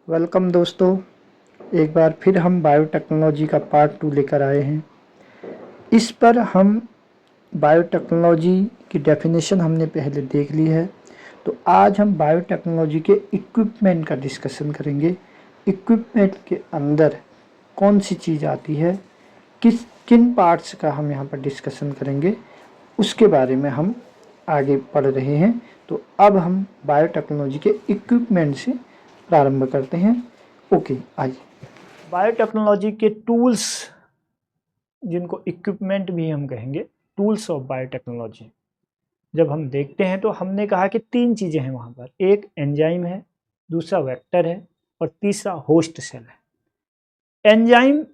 Welcome दोस्तों। एक बार फिर हम बायोटेक्नोलॉजी का पार्ट 2 लेकर आए हैं। इस पर हम बायोटेक्नोलॉजी की डेफिनेशन हमने पहले देख ली है, तो आज हम बायोटेक्नोलॉजी के इक्विपमेंट का डिस्कशन करेंगे। इक्विपमेंट के अंदर कौन सी चीज़ आती है, किन पार्ट्स का हम यहाँ पर डिस्कशन करेंगे, उसके बारे में हम आगे पढ़ रहे हैं। तो अब हम बायोटेक्नोलॉजी के इक्विपमेंट से प्रारंभ करते हैं। ओके, आइए। बायोटेक्नोलॉजी के टूल्स, जिनको इक्विपमेंट भी हम कहेंगे, टूल्स ऑफ बायोटेक्नोलॉजी, जब हम देखते हैं तो हमने कहा कि तीन चीज़ें हैं वहाँ पर। एक एंजाइम है, दूसरा वेक्टर है और तीसरा होस्ट सेल है। एंजाइम,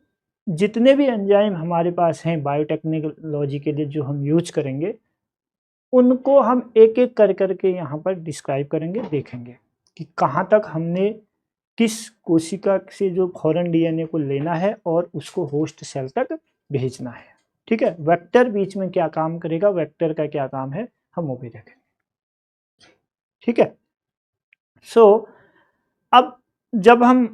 जितने भी एंजाइम हमारे पास हैं बायोटेक्नोलॉजी के लिए जो हम यूज करेंगे, उनको हम एक एक कर करके यहाँ पर डिस्क्राइब करेंगे, देखेंगे कि कहाँ तक हमने किस कोशिका से जो फॉरेन डीएनए को लेना है और उसको होस्ट सेल तक भेजना है। ठीक है, वेक्टर बीच में क्या काम करेगा, वेक्टर का क्या काम है, हम वो भी देखेंगे। ठीक है, अब जब हम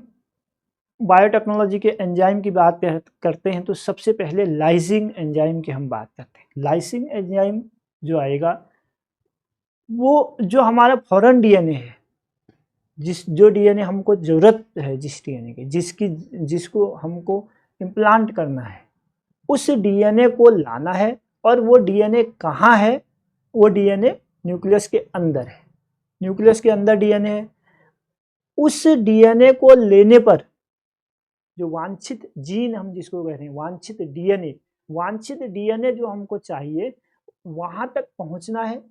बायोटेक्नोलॉजी के एंजाइम की बात करते हैं तो सबसे पहले लाइसिंग एंजाइम की हम बात करते हैं। लाइसिंग एंजाइम जो आएगा, वो जो हमारा फॉरेन डीएनए है, जो डीएनए हमको जरूरत है, जिस डीएनए की जिसको हमको इम्प्लांट करना है, उस डीएनए को लाना है। और वो डीएनए कहाँ है? वो डीएनए न्यूक्लियस के अंदर है। न्यूक्लियस के अंदर डीएनए है। उस डीएनए को लेने पर जो वांछित जीन, हम जिसको कह रहे हैं वांछित डीएनए जो हमको चाहिए, वहां तक पहुंचना है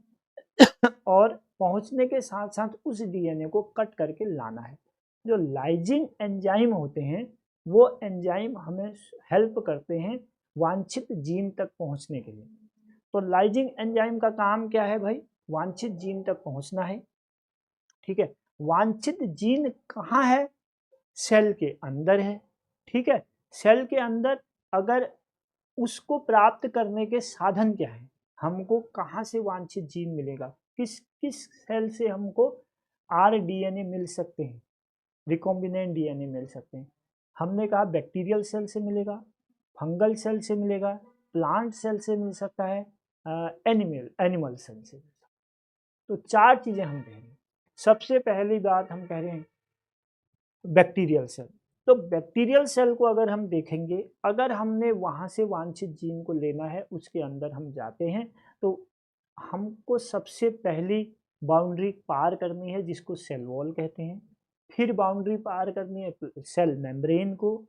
और पहुंचने के साथ साथ उस डीएनए को कट करके लाना है। जो लाइजिंग एंजाइम होते हैं, वो एंजाइम हमें हेल्प करते हैं वांछित जीन तक पहुंचने के लिए। तो लाइजिंग एंजाइम का काम क्या है भाई? वांछित जीन तक पहुंचना है। ठीक है, वांछित जीन कहाँ है? सेल के अंदर है। ठीक है, सेल के अंदर। अगर उसको प्राप्त करने के साधन क्या है, हमको कहाँ से वांछित जीन मिलेगा, किस किस सेल से हमको आरडीएनए मिल सकते हैं, रिकॉम्बिनेंट डीएनए मिल सकते हैं। हमने कहा बैक्टीरियल सेल से मिलेगा, फंगल सेल से मिलेगा, प्लांट सेल से मिल सकता है, एनिमल सेल से। तो चार चीजें हम कह रहे हैं। सबसे पहली बात हम कह रहे हैं बैक्टीरियल सेल। तो बैक्टीरियल सेल को अगर हम देखेंगे, अगर हमने वहां से वांछित जीन को लेना है, उसके अंदर हम जाते हैं, तो हमको सबसे पहली बाउंड्री पार करनी है, जिसको सेल वॉल कहते हैं। फिर बाउंड्री पार करनी है सेल मेम्ब्रेन को।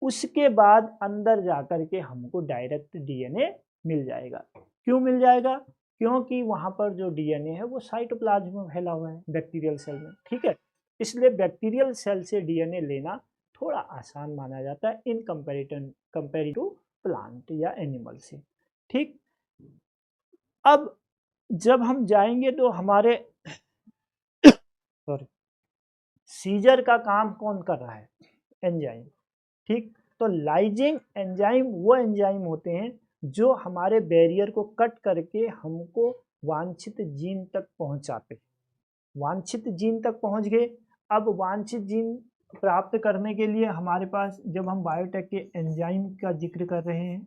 उसके बाद अंदर जाकर के हमको डायरेक्ट डीएनए मिल जाएगा। क्यों मिल जाएगा? क्योंकि वहां पर जो डीएनए है वो साइटोप्लाज्म में फैला हुआ है बैक्टीरियल सेल में। ठीक है, इसलिए बैक्टीरियल सेल से डीएनए लेना थोड़ा आसान माना जाता है इन कंपेयर टू प्लांट या एनिमल से। ठीक, अब जब हम जाएंगे तो हमारे सॉरी सीजर का काम कौन कर रहा है? एंजाइम। ठीक, तो लाइजिंग एंजाइम वो एंजाइम होते हैं जो हमारे बैरियर को कट करके हमको वांछित जीन तक पहुंचाते। वांछित जीन तक पहुंच गए। अब वांछित जीन प्राप्त करने के लिए हमारे पास, जब हम बायोटेक के एंजाइम का जिक्र कर रहे हैं,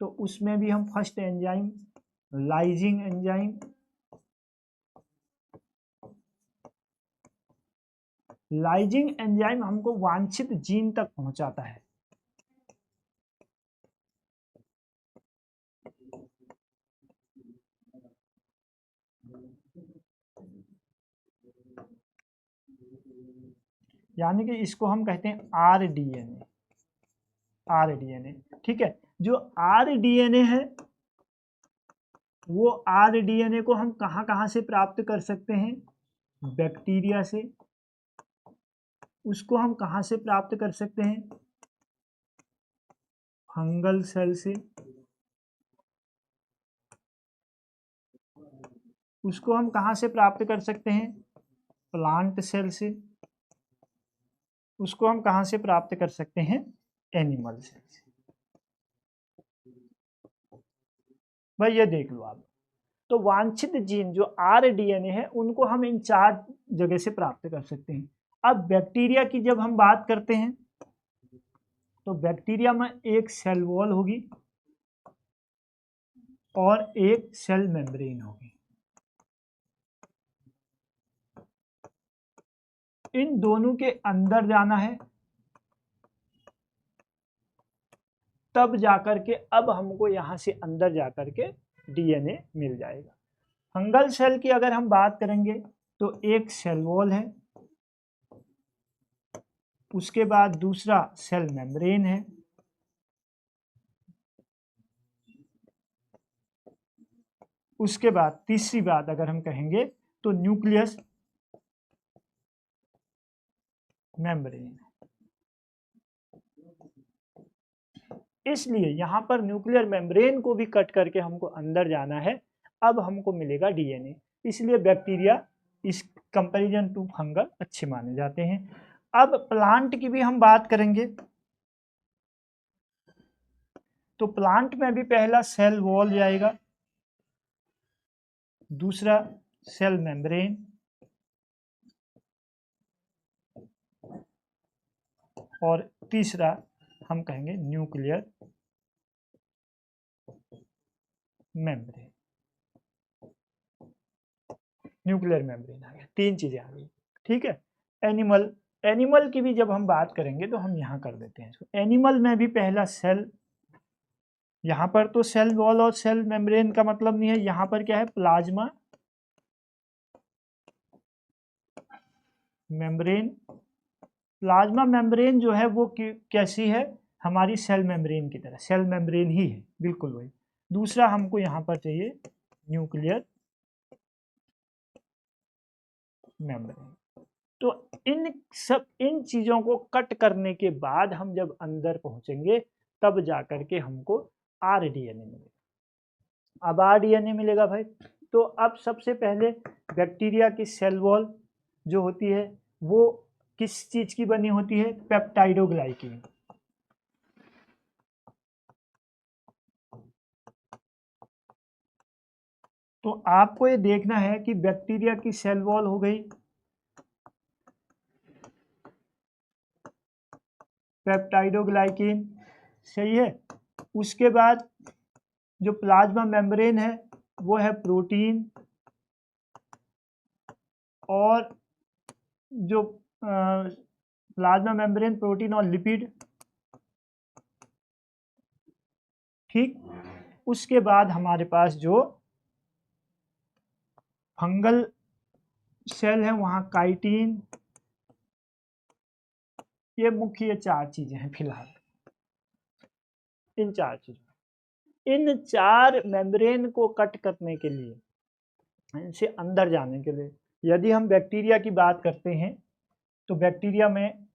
तो उसमें भी हम फर्स्ट एंजाइम लाइजिंग एंजाइम, लाइजिंग एंजाइम हमको वांछित जीन तक पहुंचाता है। यानी कि इसको हम कहते हैं आरडीएनए। ठीक है, जो आरडीएनए है, वो आरडीएनए को हम कहां कहां से प्राप्त कर सकते हैं? बैक्टीरिया से। उसको हम कहां से प्राप्त कर सकते हैं? फंगल सेल से। उसको हम कहां से प्राप्त कर सकते हैं? प्लांट सेल से। उसको हम कहां से प्राप्त कर सकते हैं? एनिमल सेल से। भाई ये देख लो आप, तो वांछित जीन जो RDNA है उनको हम इन 4 जगह से प्राप्त कर सकते हैं। अब बैक्टीरिया की जब हम बात करते हैं तो बैक्टीरिया में एक सेल वॉल होगी और एक सेल मेम्ब्रेन होगी। इन दोनों के अंदर जाना है, तब जाकर के अब हमको यहां से अंदर जाकर के DNA मिल जाएगा। फंगल सेल की अगर हम बात करेंगे तो एक सेल वॉल है, उसके बाद दूसरा सेल मेम्ब्रेन है, उसके बाद तीसरी बात अगर हम कहेंगे तो न्यूक्लियस मेम्ब्रेन। इसलिए यहां पर न्यूक्लियर मेम्ब्रेन को भी कट करके हमको अंदर जाना है, अब हमको मिलेगा DNA। इसलिए बैक्टीरिया इस कंपैरिजन टू फंगल अच्छे माने जाते हैं। अब प्लांट की भी हम बात करेंगे तो प्लांट में भी पहला सेल वॉल जाएगा, दूसरा सेल मेम्ब्रेन और तीसरा हम कहेंगे न्यूक्लियर मेम्ब्रेन। न्यूक्लियर मेम्ब्रेन आ गया, 3 चीजें आ गई। ठीक है। एनिमल की भी जब हम बात करेंगे तो हम यहाँ कर देते हैं इसको। एनिमल में भी पहला सेल, यहाँ पर तो सेल वॉल और सेल मेम्ब्रेन का मतलब नहीं है, यहाँ पर क्या है प्लाज्मा मेम्ब्रेन। प्लाज्मा मेम्ब्रेन जो है वो कैसी है, हमारी सेल मेम्ब्रेन की तरह, सेल मेम्ब्रेन ही है बिल्कुल वही। दूसरा हमको यहाँ पर चाहिए न्यूक्लियर मेम्ब्रेन। तो इन चीजों को कट करने के बाद हम जब अंदर पहुंचेंगे तब जाकर के हमको RDNA मिलेगा। अब RDNA मिलेगा भाई, तो अब सबसे पहले बैक्टीरिया की सेल वॉल जो होती है वो किस चीज की बनी होती है, पेप्टाइडोग्लाइकेन। तो आपको ये देखना है कि बैक्टीरिया की सेल वॉल हो गई पेप्टाइडोग्लाइकेन, सही है। उसके बाद जो प्लाज्मा मेम्ब्रेन है वो है प्रोटीन, और जो प्लाज्मा मेम्ब्रेन, प्रोटीन और लिपिड। ठीक। उसके बाद हमारे पास जो फंगल सेल है वहां काइटिन। ये मुख्य 4 चीजें हैं फिलहाल। इन 4 चीजों, इन 4 मेम्ब्रेन को कट करने के लिए, इनसे अंदर जाने के लिए, यदि हम बैक्टीरिया की बात करते हैं तो बैक्टीरिया में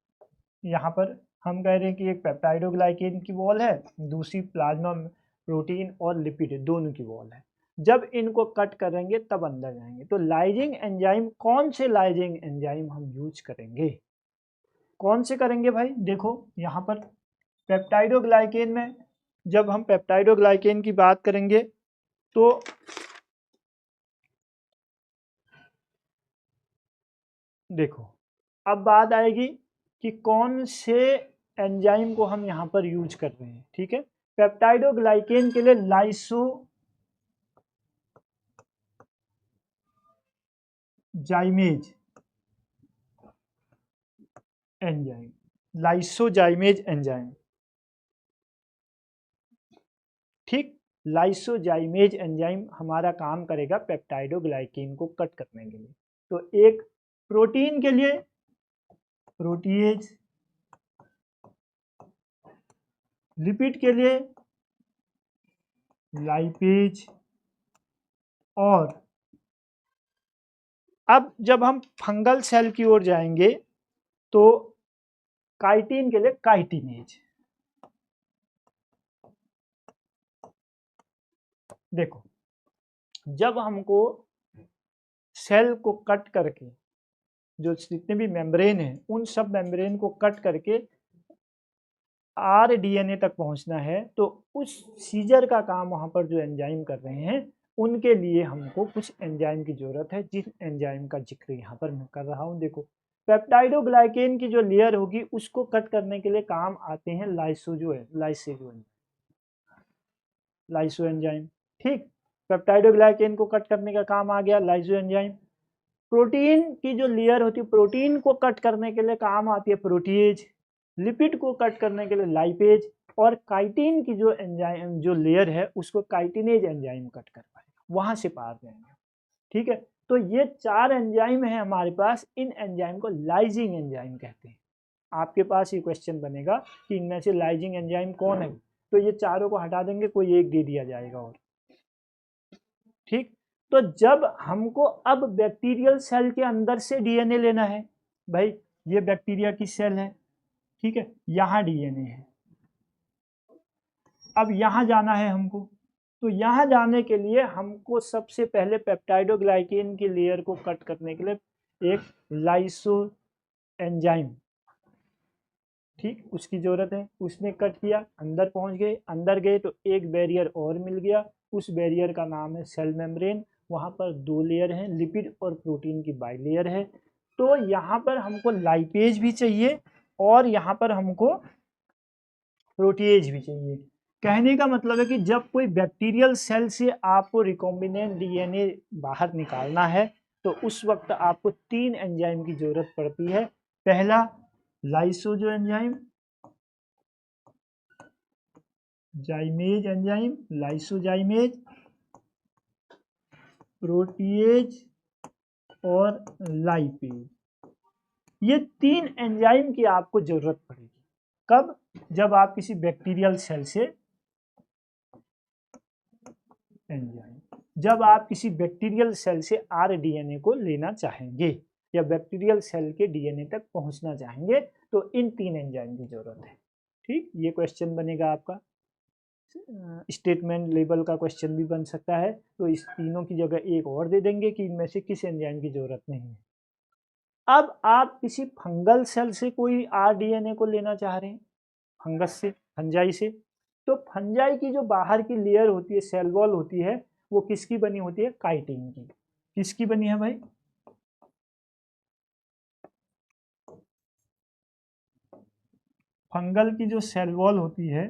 यहाँ पर हम कह रहे हैं कि एक पेप्टाइडोग्लाइकेन की वॉल है, दूसरी प्लाज्मा प्रोटीन और लिपिड दोनों की वॉल है। जब इनको कट करेंगे तब अंदर जाएंगे। तो लाइजिंग एंजाइम, कौन से लाइजिंग एंजाइम हम यूज करेंगे, कौन से करेंगे भाई, देखो यहाँ पर पेप्टाइडोग्लाइकेन में जब हम पेप्टाइडोग्लाइकेन की बात करेंगे तो देखो अब बात आएगी कि कौन से एंजाइम को हम यहाँ पर यूज कर रहे हैं। ठीक है, पेप्टाइडोग्लाइकेन के लिए लाइसोजाइमेज एंजाइम, लाइसोजाइमेज एंजाइम। ठीक, लाइसोजाइमेज एंजाइम हमारा काम करेगा पेप्टाइडोग्लाइकेन को कट करने के लिए। तो एक प्रोटीन के लिए प्रोटीएज, लिपिड के लिए लाइपेज, और अब जब हम फंगल सेल की ओर जाएंगे तो काइटिन के लिए काइटिनेज। देखो जब हमको सेल को कट करके, जो जितने भी मेम्ब्रेन हैं उन सब मेम्ब्रेन को कट करके RDNA तक पहुंचना है, तो उस सीजर का काम वहां पर जो एंजाइम कर रहे हैं उनके लिए हमको कुछ एंजाइम की जरूरत है, जिस एंजाइम का जिक्र यहाँ पर मैं कर रहा हूँ। देखो, पेप्टाइडोग्लाइकेन की जो लेयर होगी उसको कट करने के लिए काम आते हैं लाइसो एंजाइम। ठीक, पेप्टाइडोग्लाइकेन को कट करने का काम आ गया लाइसो एंजाइम। प्रोटीन की जो लेयर होती है, प्रोटीन को कट करने के लिए काम आती है प्रोटीएज। लिपिड को कट करने के लिए लाइपेज। और काइटिन की जो एंजाइम जो लेयर है उसको काइटिनेज एंजाइम कट कर पाएगा, वहां से पार जाएंगे। ठीक है, तो ये 4 एंजाइम है हमारे पास। इन एंजाइम को लाइजिंग एंजाइम कहते हैं। आपके पास ये क्वेश्चन बनेगा कि इनमें से लाइजिंग एंजाइम कौन है, तो ये चारों को हटा देंगे, कोई एक दे दिया जाएगा और। ठीक, तो जब हमको अब बैक्टीरियल सेल के अंदर से डीएनए लेना है, भाई ये बैक्टीरिया की सेल है, ठीक है, यहाँ डीएनए है, अब यहाँ जाना है हमको। तो यहाँ जाने के लिए हमको सबसे पहले पेप्टाइडोग्लाइकेन की लेयर को कट करने के लिए एक लाइसो एंजाइम, ठीक, उसकी जरूरत है। उसने कट किया, अंदर पहुंच गए, अंदर गए तो एक बैरियर और मिल गया, उस बैरियर का नाम है सेल मेम्ब्रेन। वहाँ पर 2 लेयर हैं, लिपिड और प्रोटीन की बाई लेयर है। तो यहाँ पर हमको लाइपेज भी चाहिए और यहाँ पर हमको प्रोटीएज भी चाहिए। कहने का मतलब है कि जब कोई बैक्टीरियल सेल से आपको रिकॉम्बिनेंट डीएनए बाहर निकालना है तो उस वक्त आपको 3 एंजाइम की जरूरत पड़ती है। पहला लाइसोजो एंजाइम, जाइमेज एंजाइम, लाइसोजाइमेज, प्रोटीएज और लाइपेज। ये 3 एंजाइम की आपको जरूरत पड़ेगी। कब? जब आप किसी बैक्टीरियल सेल से एंजाइम, जब आप किसी बैक्टीरियल सेल से आरडीएनए को लेना चाहेंगे या बैक्टीरियल सेल के डीएनए तक पहुंचना चाहेंगे तो इन 3 एंजाइम की जरूरत है। ठीक, ये क्वेश्चन बनेगा आपका, स्टेटमेंट लेवल का क्वेश्चन भी बन सकता है। तो इस तीनों की जगह एक और दे देंगे कि इनमें से किस एंजाइम की जरूरत नहीं है। अब आप किसी फंगल सेल से कोई आरडीएनए को लेना चाह रहे हैं, फंगस से, फंजाई से, तो फंजाई की जो बाहर की लेयर होती है, सेल वॉल होती है, वो किसकी बनी होती है? काइटिन की। किसकी बनी है भाई? फंगल की जो सेल वॉल होती है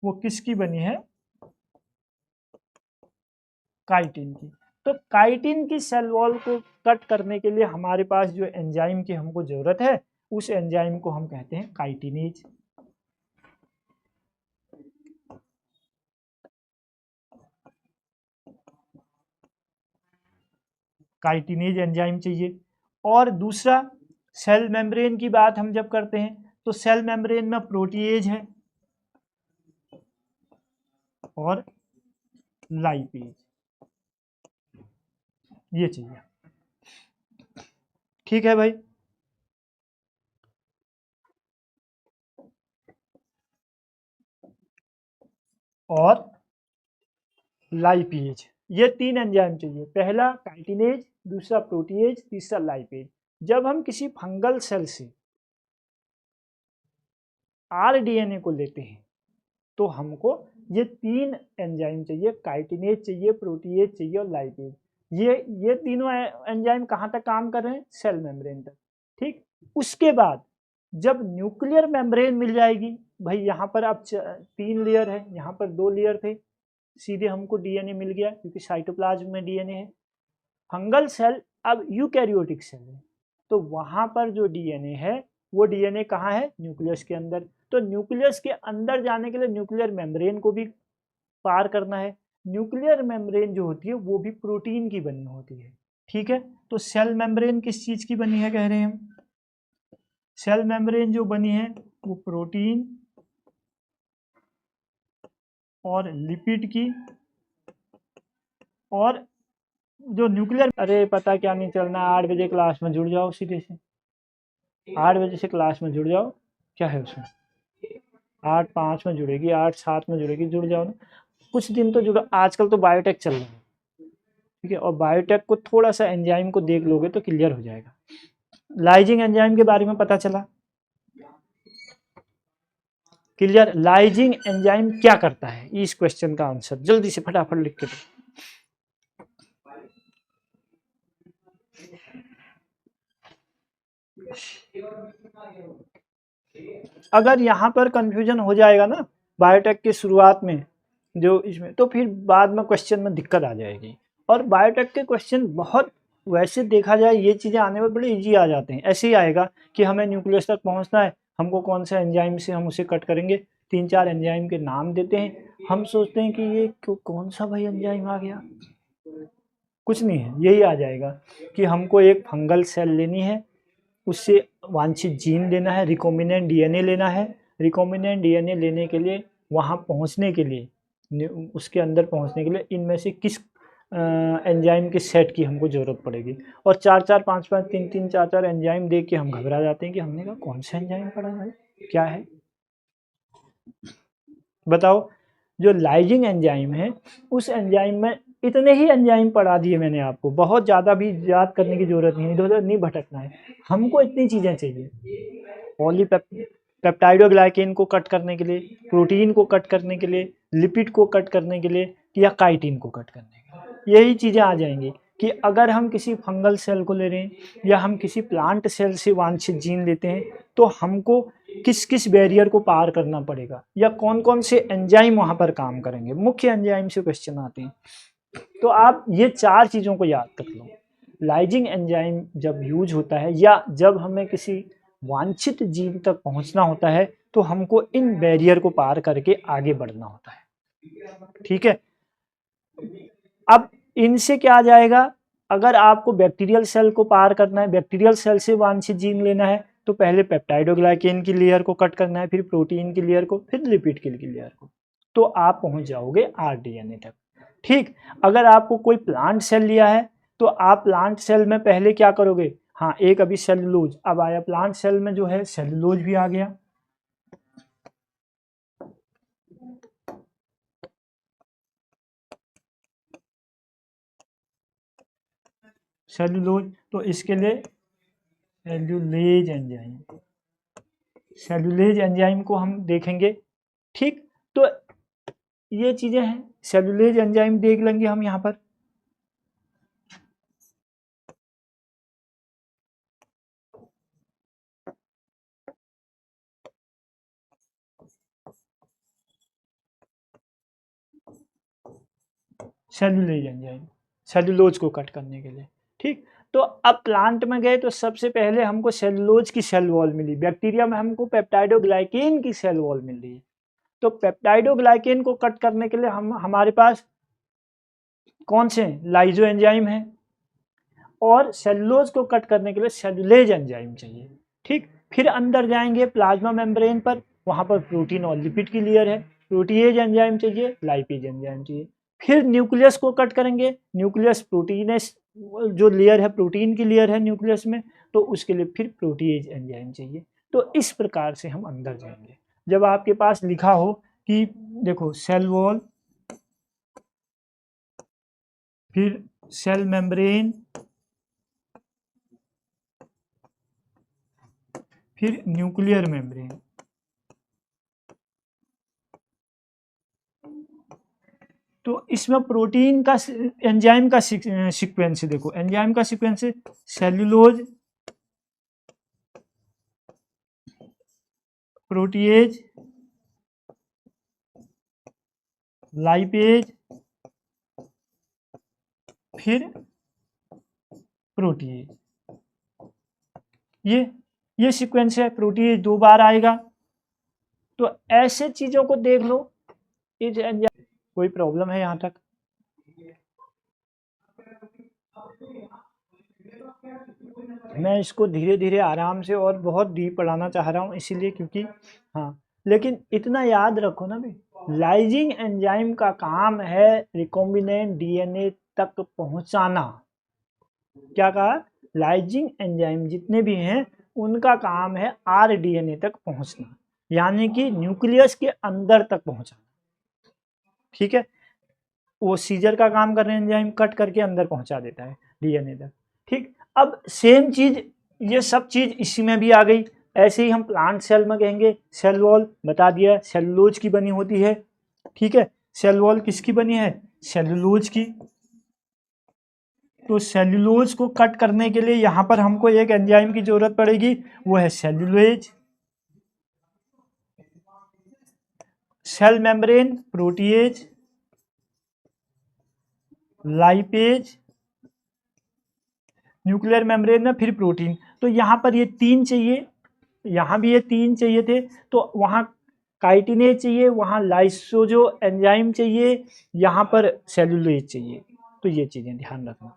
वो किसकी बनी है? काइटिन की। तो काइटिन की सेल वॉल को कट करने के लिए हमारे पास जो एंजाइम की हमको जरूरत है उस एंजाइम को हम कहते हैं काइटिनेज। काइटिनेज एंजाइम चाहिए। और दूसरा, सेल मेम्ब्रेन की बात हम जब करते हैं तो सेल मेम्ब्रेन में प्रोटीएज है और लाइपेज, ये चाहिए। ठीक है भाई, और लाइपेज, ये 3 एंजाइम चाहिए। पहला काइटिनेज, दूसरा प्रोटीएज, तीसरा लाइपेज। जब हम किसी फंगल सेल से आरडीएनए को लेते हैं तो हमको ये 3 एंजाइम चाहिए, काइटिनेज चाहिए, प्रोटीएज चाहिए और लाइपेज। ये तीनों एंजाइम कहाँ तक काम कर रहे हैं? सेल मेम्ब्रेन तक। ठीक, उसके बाद जब न्यूक्लियर मेम्ब्रेन मिल जाएगी, भाई यहाँ पर अब 3 लेयर है, यहाँ पर 2 लेयर थे, सीधे हमको डीएनए मिल गया क्योंकि साइटोप्लाज्म में डीएनए है। फंगल सेल अब यूकैरियोटिक सेल है, तो वहां पर जो डीएनए है वो डीएनए कहाँ है? न्यूक्लियस के अंदर। तो न्यूक्लियस के अंदर जाने के लिए न्यूक्लियर मेम्ब्रेन को भी पार करना है। न्यूक्लियर मेम्ब्रेन जो होती है वो भी प्रोटीन की बनी होती है। ठीक है, तो सेल मेम्ब्रेन किस चीज की बनी है कह रहे हैं हम? सेल मेम्ब्रेन जो बनी है वो प्रोटीन और लिपिड की, और जो न्यूक्लियर, अरे पता क्या नहीं चलना, 8 बजे क्लास में जुड़ जाओ, सीधे से 8 बजे से क्लास में जुड़ जाओ। क्या है उसमें? 8:05 में जुड़ेगी, 8:07 में जुड़ेगी, जुड़ जाओ ना। कुछ दिन तो जुड़ो, आजकल तो बायोटेक चल रहा है, ठीक है, और बायोटेक को थोड़ा सा एंजाइम को देख लोगे तो क्लियर हो जाएगा। लाइजिंग एंजाइम के बारे में पता चला, क्लियर। लाइजिंग एंजाइम क्या करता है, इस क्वेश्चन का आंसर जल्दी से फटाफट लिख के दो। अगर यहाँ पर कंफ्यूजन हो जाएगा ना बायोटेक के शुरुआत में जो इसमें, तो फिर बाद में क्वेश्चन में दिक्कत आ जाएगी। और बायोटेक के क्वेश्चन बहुत, वैसे देखा जाए ये चीज़ें आने में बड़े इजी आ जाते हैं। ऐसे ही आएगा कि हमें न्यूक्लियस तक पहुँचना है, हमको कौन सा एंजाइम से हम उसे कट करेंगे, 3-4 एंजाइम के नाम देते हैं, हम सोचते हैं कि ये कौन सा भाई एंजाइम आ गया, कुछ नहीं है, यही आ जाएगा कि हमको एक फंगल सेल लेनी है, उससे वांछित जीन लेना है, रिकॉम्बिनेंट डीएनए लेना है। रिकॉम्बिनेंट डीएनए लेने के लिए, वहाँ पहुँचने के लिए, उसके अंदर पहुँचने के लिए इनमें से किस एंजाइम के सेट की हमको ज़रूरत पड़ेगी। और 4-4, 5-5, 3-3, 4-4 एंजाइम देख के हम घबरा जाते हैं कि हमने कहा कौन सा एंजाइम पड़ा है, क्या है, बताओ। जो लाइजिंग एंजाइम है, उस एंजाइम में इतने ही एंजाइम पढ़ा दिए मैंने आपको, बहुत ज़्यादा भी याद करने की ज़रूरत नहीं है, इधर उधर नहीं भटकना है, हमको इतनी चीज़ें चाहिए। पॉलीपेप्टाइडोग्लाइकेन को कट करने के लिए, प्रोटीन को कट करने के लिए, लिपिड को कट करने के लिए, या काइटिन को कट करने के लिए, यही चीज़ें आ जाएंगी। कि अगर हम किसी फंगल सेल को ले रहे हैं या हम किसी प्लांट सेल से वांछित जीन लेते हैं, तो हमको किस किस बैरियर को पार करना पड़ेगा, या कौन कौन से एंजाइम वहाँ पर काम करेंगे, मुख्य एंजाइम से क्वेश्चन आते हैं। तो आप ये 4 चीज़ों को याद कर लो। लाइजिंग एंजाइम जब यूज होता है, या जब हमें किसी वांछित जीन तक पहुंचना होता है, तो हमको इन बैरियर को पार करके आगे बढ़ना होता है, ठीक है। अब इनसे क्या आ जाएगा, अगर आपको बैक्टीरियल सेल को पार करना है, बैक्टीरियल सेल से वांछित जीन लेना है, तो पहले पेप्टाइडोग्लाइकेन की लेयर को कट करना है, फिर प्रोटीन की लेयर को, फिर लिपिड की लेयर को, तो आप पहुंच जाओगे आरडीएनए तक, ठीक। अगर आपको कोई प्लांट सेल लिया है, तो आप प्लांट सेल में पहले क्या करोगे, हाँ एक अभी सेलुलोज अब आया, प्लांट सेल में जो है सेलुलोज भी आ गया, सेलुलोज, तो इसके लिए सेलुलेज एंजाइम, सेलुलेज एंजाइम को हम देखेंगे, ठीक। तो ये चीजें हैं, सेलुलेज एंजाइम देख लेंगे हम यहाँ पर। सेलुलेज एंजाइम, सेलुलोज को कट करने के लिए, ठीक। तो अब प्लांट में गए तो सबसे पहले हमको सेलुलोज की सेल वॉल मिली, बैक्टीरिया में हमको पेप्टाइडोग्लाइकेन की सेल वॉल मिल रही है। तो पेप्टाइडोग्लाइकेन को कट करने के लिए हमारे पास कौन से लाइजो एंजाइम है, और सेलुलोज को कट करने के लिए सेलुलेज एंजाइम चाहिए, ठीक। फिर अंदर जाएंगे प्लाज्मा मेम्ब्रेन पर, वहां पर प्रोटीन और लिपिड की लेयर है, प्रोटीएज एंजाइम चाहिए, लाइपेज एंजाइम चाहिए। फिर न्यूक्लियस को कट करेंगे, न्यूक्लियस प्रोटीनेस जो लेयर है, प्रोटीन की लेयर है न्यूक्लियस में, तो उसके लिए फिर प्रोटीएज एंजाइम चाहिए। तो इस प्रकार से हम अंदर जाएंगे। जब आपके पास लिखा हो कि देखो सेल वॉल, फिर सेल मेम्ब्रेन, फिर न्यूक्लियर मेम्ब्रेन, तो इसमें प्रोटीन का एंजाइम का सीक्वेंस है, देखो एंजाइम का सीक्वेंस है सेलुलोज, प्रोटीएज, लाइपेज, फिर प्रोटीएज, ये सीक्वेंस है। प्रोटीएज 2 बार आएगा। तो ऐसे चीजों को देख लो, इस एंजाइम कोई प्रॉब्लम है यहां तक? मैं इसको धीरे धीरे आराम से और बहुत डीप पढ़ाना चाह रहा हूँ, इसीलिए क्योंकि हाँ, लेकिन इतना याद रखो ना भी, लाइजिंग एंजाइम का काम है रिकॉम्बिनेंट डीएनए तक पहुंचाना। क्या कहा? लाइजिंग एंजाइम जितने भी हैं उनका काम है आरडीएनए तक पहुंचना, यानी कि न्यूक्लियस के अंदर तक पहुंचाना, ठीक है। वो सीजर का काम कर रहे हैं, एंजाइम कट करके अंदर पहुंचा देता है डीएनए तक, ठीक। अब सेम चीज, ये सब चीज इसी में भी आ गई। ऐसे ही हम प्लांट सेल में कहेंगे सेल वॉल, बता दिया सेलुलोज की बनी होती है, ठीक है। सेल वॉल किसकी बनी है, सेलुलोज की। तो सेलुलोज को कट करने के लिए यहाँ पर हमको एक एंजाइम की जरूरत पड़ेगी, वो है cellulose. Cell membrane protease, lipase, nuclear membrane में फिर प्रोटीन। तो यहाँ पर ये तीन चाहिए, यहाँ भी ये तीन चाहिए थे, तो वहाँ काइटिनेज चाहिए, वहाँ लाइसोजो एंजाइम चाहिए, यहाँ पर सेलुलोज चाहिए। तो ये चीज़ें ध्यान रखना।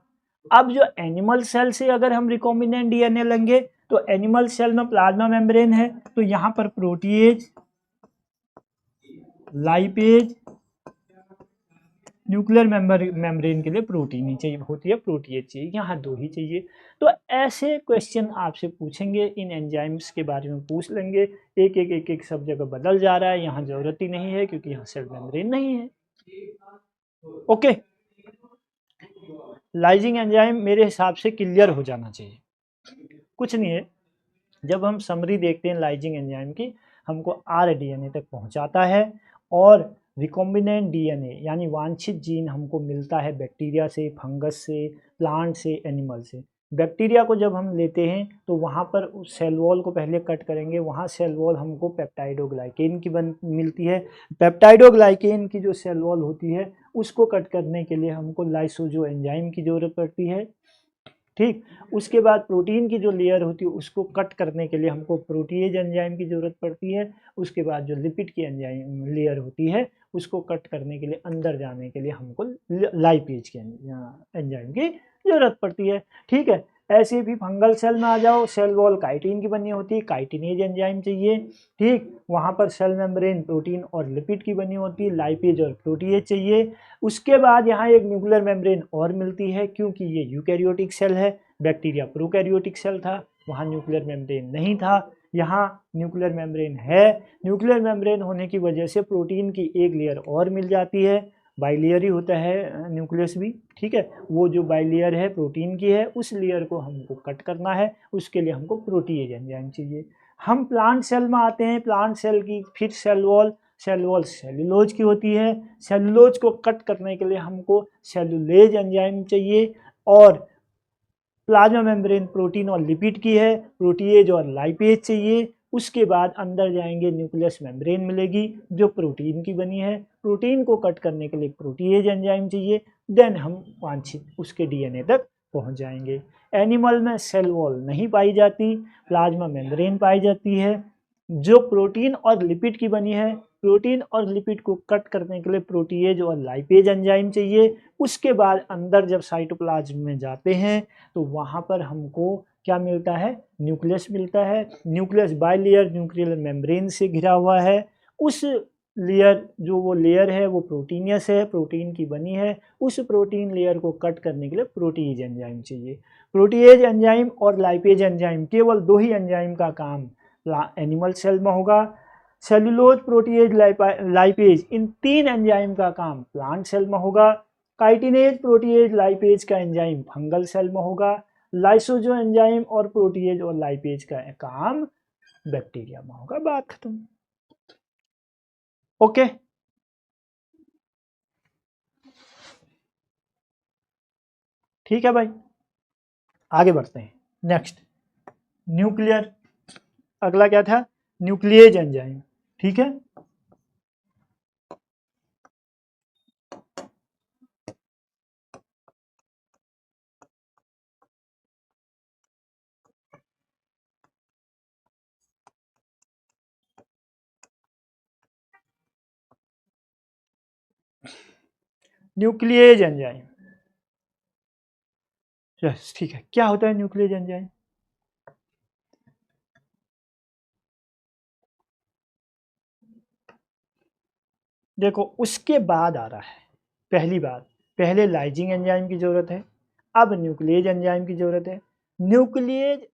अब जो एनिमल सेल से अगर हम रिकॉम्बिनेंट डीएनए लेंगे, तो एनिमल सेल में प्लाज्मा मेम्ब्रेन है, तो यहाँ पर प्रोटीएज, लाइपेज, न्यूक्लियर मेम्ब्रेन के लिए प्रोटीन ही चाहिए होती है, प्रोटीएज चाहिए, यहाँ दो ही चाहिए। तो ऐसे क्वेश्चन आपसे पूछेंगे, इन एंजाइम्स के बारे में पूछ लेंगे। एक एक सब जगह बदल जा रहा है, यहाँ जरूरत ही नहीं है क्योंकि यहाँ सेल मेम्ब्रेन नहीं है। ओके, लाइजिंग एंजाइम मेरे हिसाब से क्लियर हो जाना चाहिए, कुछ नहीं है। जब हम समरी देखते हैं लाइजिंग एंजाइम की, हमको आरडीएनए तक पहुंचाता है और रिकॉम्बिनेंट डीएनए यानी वांछित जीन हमको मिलता है बैक्टीरिया से, फंगस से, प्लांट से, एनिमल से। बैक्टीरिया को जब हम लेते हैं तो वहाँ पर उस सेल वॉल को पहले कट करेंगे, वहाँ सेल वॉल हमको पेप्टाइडोग्लाइकेन की मिलती है। पेप्टाइडोग्लाइकेन की जो सेल वॉल होती है उसको कट करने के लिए हमको लाइसोजो एंजाइम की ज़रूरत पड़ती है, ठीक। उसके बाद प्रोटीन की जो लेयर होती है उसको कट करने के लिए हमको प्रोटीएज एंजाइम की ज़रूरत पड़ती है। उसके बाद जो लिपिड की एंजाइम लेयर होती है उसको कट करने के लिए, अंदर जाने के लिए हमको लाइपेज के एंजाइम की ज़रूरत पड़ती है, ठीक है। ऐसे भी फंगल सेल में आ जाओ, सेल वॉल काइटिन की बनी होती है, काइटिनेज एंजाइम चाहिए, ठीक। वहाँ पर सेल मेम्ब्रेन प्रोटीन और लिपिड की बनी होती है, लाइपेज और प्रोटीएज चाहिए। उसके बाद यहाँ एक न्यूक्लियर मेम्ब्रेन और मिलती है, क्योंकि ये यूकैरियोटिक सेल है, बैक्टीरिया प्रोकैरियोटिक सेल था, वहाँ न्यूक्लियर मेम्ब्रेन नहीं था, यहाँ न्यूक्लियर मेम्ब्रेन है। न्यूक्लियर मेम्ब्रेन होने की वजह से प्रोटीन की एक लेयर और मिल जाती है, बाइलेयर ही होता है न्यूक्लियस भी, ठीक है। वो जो बाइलेयर है प्रोटीन की है, उस लेयर को हमको कट करना है, उसके लिए हमको प्रोटीएज एंजाइम चाहिए। हम प्लांट सेल में आते हैं, प्लांट सेल की फिर सेल वॉल सेलुलोज की होती है, सेलुलोज को कट करने के लिए हमको सेलुलेज एंजाइम चाहिए। और प्लाज्मा मेम्ब्रेन प्रोटीन और लिपिड की है, प्रोटीएज और लाइपेज चाहिए। उसके बाद अंदर जाएंगे, न्यूक्लियस मेम्ब्रेन मिलेगी जो प्रोटीन की बनी है, प्रोटीन को कट करने के लिए प्रोटीएज एंजाइम चाहिए। देन हम वांछित उसके डीएनए तक पहुंच जाएंगे। एनिमल में सेल वॉल नहीं पाई जाती, प्लाज्मा मेम्ब्रेन पाई जाती है जो प्रोटीन और लिपिड की बनी है। प्रोटीन और लिपिड को कट करने के लिए प्रोटीएज और लाइपेज एंजाइम चाहिए। उसके बाद अंदर जब साइटोप्लाज्म में जाते हैं तो वहाँ पर हमको क्या मिलता है, न्यूक्लियस मिलता है। न्यूक्लियस बाइलेयर न्यूक्लियर मेम्ब्रेन से घिरा हुआ है। उस लेयर, जो वो लेयर है वो प्रोटीनियस है, प्रोटीन की बनी है। उस प्रोटीन लेयर को कट करने के लिए प्रोटीएज एंजाइम चाहिए। प्रोटीएज एंजाइम और लाइपेज एंजाइम, केवल दो ही एंजाइम का काम एनिमल सेल में होगा। सेलुलोज, प्रोटीएज, लाइपेज, इन तीन एंजाइम का काम प्लांट सेल में होगा। काइटिनेज, प्रोटीएज, लाइपेज का एंजाइम फंगल सेल में होगा। लाइसोजो एंजाइम और प्रोटीएज और लाइपेज का काम बैक्टीरिया में होगा। बात खत्म। ओके, ठीक है भाई, आगे बढ़ते हैं। नेक्स्ट न्यूक्लियर, अगला क्या था, न्यूक्लिएज एंजाइम, ठीक है। न्यूक्लिएज एंजाइम, यस ठीक है। क्या होता है न्यूक्लिएज एंजाइम? देखो उसके बाद आ रहा है, पहली बात, पहले लाइजिंग एंजाइम की जरूरत है, अब न्यूक्लिएज एंजाइम की जरूरत है। न्यूक्लिएज